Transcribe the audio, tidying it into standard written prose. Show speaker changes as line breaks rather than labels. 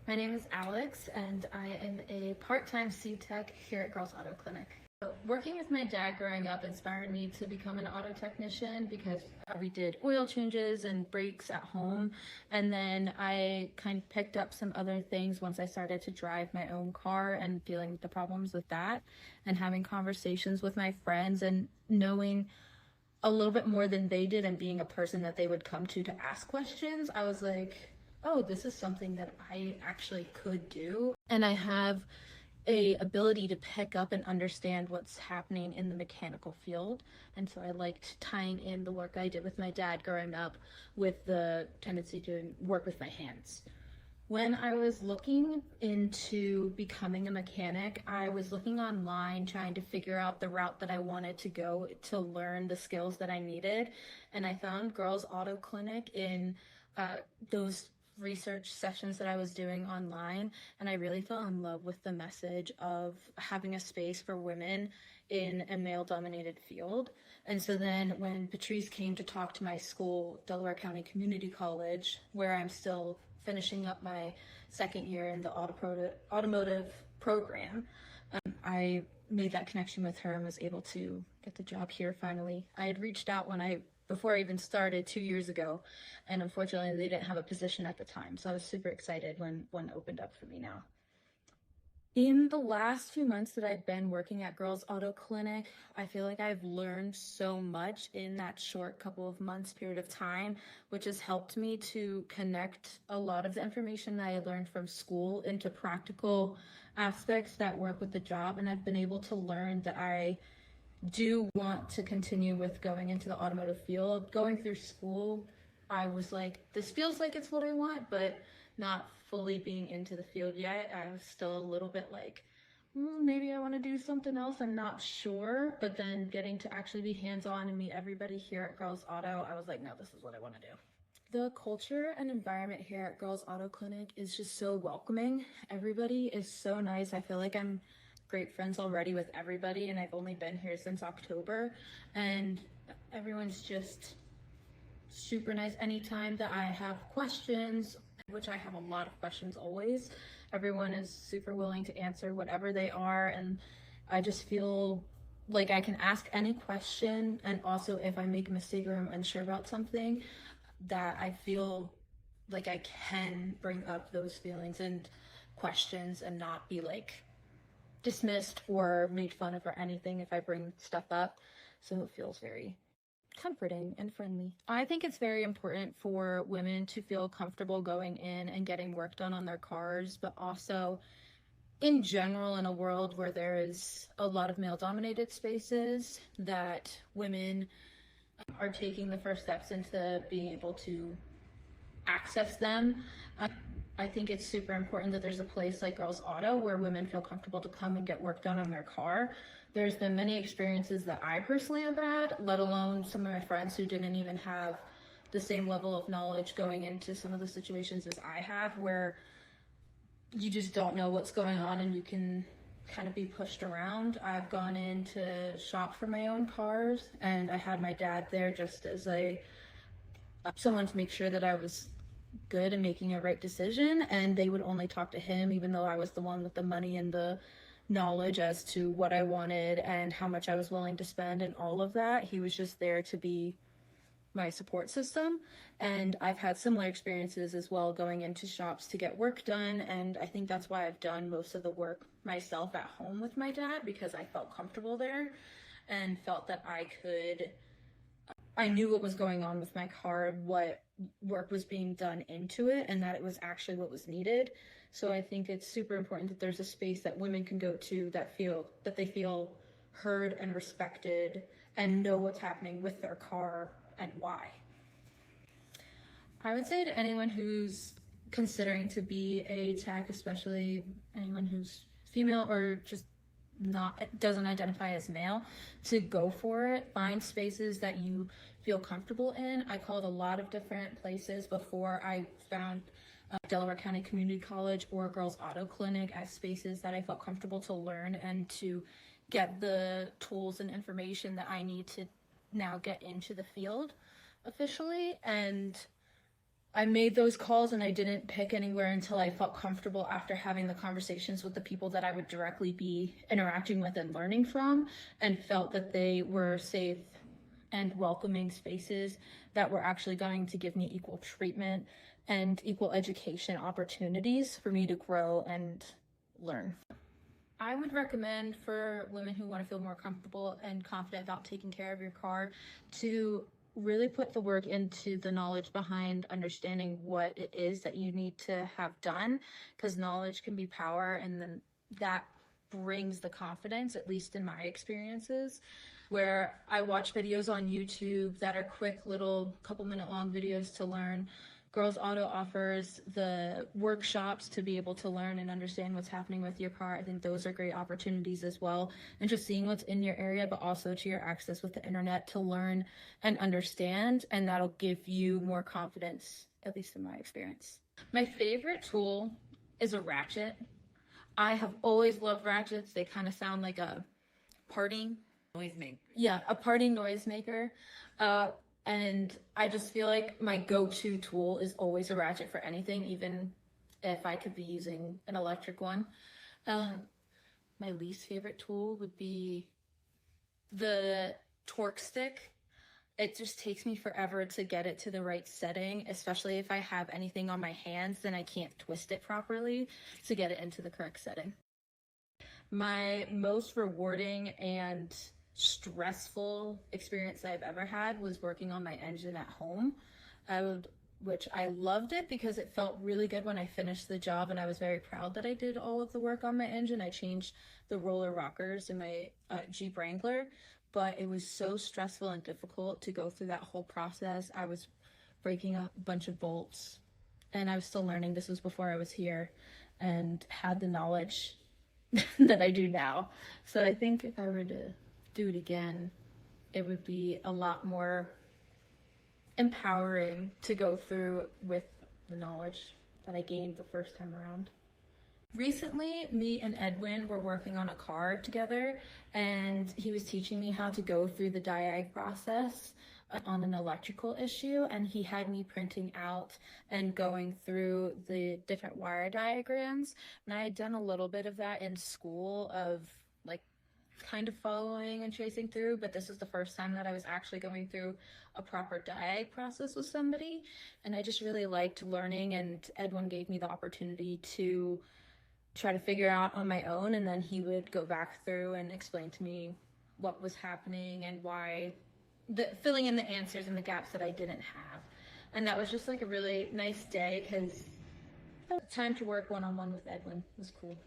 My name is Alex, and I am a part-time C-Tech here at Girls Auto Clinic. Working with my dad growing up inspired me to become an auto technician because we did oil changes and brakes at home. And then I kind of picked up some other things once I started to drive my own car and dealing with the problems with that and having conversations with my friends and knowing a little bit more than they did and being a person that they would come to ask questions. I was like, oh, this is something that I actually could do. And I have a ability to pick up and understand what's happening in the mechanical field. And so I liked tying in the work I did with my dad growing up with the tendency to work with my hands. When I was looking into becoming a mechanic, I was looking online trying to figure out the route that I wanted to go to learn the skills that I needed. And I found Girls Auto Clinic in those research sessions that I was doing online, and I really fell in love with the message of having a space for women in a male-dominated field. And so then when Patrice came to talk to my school, Delaware County Community College, where I'm still finishing up my second year in the automotive program, I made that connection with her and was able to get the job here finally. I had reached out before I even started 2 years ago, and unfortunately they didn't have a position at the time, so I was super excited when one opened up for me now. In the last few months that I've been working at Girls Auto Clinic, I feel like I've learned so much in that short couple of months period of time, which has helped me to connect a lot of the information that I learned from school into practical aspects that work with the job, and I've been able to learn that I do want to continue with going into the automotive field. Going through school, I was like, this feels like it's what I want, but not fully being into the field yet. I was still a little bit like, maybe I want to do something else. I'm not sure. But then getting to actually be hands-on and meet everybody here at Girls Auto, I was like, no, this is what I want to do. The culture and environment here at Girls Auto Clinic is just so welcoming. Everybody is so nice. I feel like I'm great friends already with everybody, and I've only been here since October, and everyone's just super nice. Anytime that I have questions, which I have a lot of questions always, everyone is super willing to answer whatever they are, and I just feel like I can ask any question, and also if I make a mistake or I'm unsure about something, that I feel like I can bring up those feelings and questions and not be like dismissed or made fun of or anything if I bring stuff up. So it feels very comforting and friendly. I think it's very important for women to feel comfortable going in and getting work done on their cars, but also in general, in a world where there is a lot of male-dominated spaces, that women are taking the first steps into being able to access them. I think it's super important that there's a place like Girls Auto where women feel comfortable to come and get work done on their car. There's been many experiences that I personally have had, let alone some of my friends who didn't even have the same level of knowledge going into some of the situations as I have, where you just don't know what's going on and you can kind of be pushed around. I've gone in to shop for my own cars, and I had my dad there just as someone to make sure that I was good and making a right decision, and they would only talk to him, even though I was the one with the money and the knowledge as to what I wanted and how much I was willing to spend and all of that. He was just there to be my support system. And I've had similar experiences as well going into shops to get work done, and I think that's why I've done most of the work myself at home with my dad, because I felt comfortable there and felt that I knew what was going on with my car, what work was being done into it, and that it was actually what was needed. So I think it's super important that there's a space that women can go to that they feel heard and respected and know what's happening with their car and why. I would say to anyone who's considering to be a tech, especially anyone who's female or just doesn't identify as male, to go for it. Find spaces that you feel comfortable in. I called a lot of different places before I found Delaware County Community College or Girls Auto Clinic as spaces that I felt comfortable to learn and to get the tools and information that I need to now get into the field officially. And I made those calls and I didn't pick anywhere until I felt comfortable after having the conversations with the people that I would directly be interacting with and learning from, and felt that they were safe and welcoming spaces that were actually going to give me equal treatment and equal education opportunities for me to grow and learn. I would recommend for women who want to feel more comfortable and confident about taking care of your car to really put the work into the knowledge behind understanding what it is that you need to have done, because knowledge can be power, and then that brings the confidence, at least in my experiences, where I watch videos on YouTube that are quick little couple-minute long videos to learn. Girls Auto offers the workshops to be able to learn and understand what's happening with your car. I think those are great opportunities as well. And just seeing what's in your area, but also to your access with the internet to learn and understand. And that'll give you more confidence, at least in my experience. My favorite tool is a ratchet. I have always loved ratchets. They kind of sound like a parting
Noisemaker.
Yeah, a party noisemaker. And I just feel like my go-to tool is always a ratchet for anything, even if I could be using an electric one. My least favorite tool would be the torque stick. It just takes me forever to get it to the right setting, especially if I have anything on my hands, then I can't twist it properly to get it into the correct setting. My most rewarding and stressful experience I've ever had was working on my engine at home, which I loved it because it felt really good when I finished the job, and I was very proud that I did all of the work on my engine. I changed the roller rockers in my Jeep Wrangler, but it was so stressful and difficult to go through that whole process. I was breaking a bunch of bolts, and I was still learning. This was before I was here and had the knowledge that I do now. So I think if I were to do it again, it would be a lot more empowering to go through with the knowledge that I gained the first time around. Recently, me and Edwin were working on a car together, and he was teaching me how to go through the diag process on an electrical issue, and he had me printing out and going through the different wire diagrams. And I had done a little bit of that in school, of like kind of following and tracing through, but this is the first time that I was actually going through a proper diag process with somebody, and I just really liked learning, and Edwin gave me the opportunity to try to figure out on my own, and then he would go back through and explain to me what was happening and why, filling in the answers and the gaps that I didn't have. And that was just like a really nice day, because time to work one-on-one with Edwin was cool.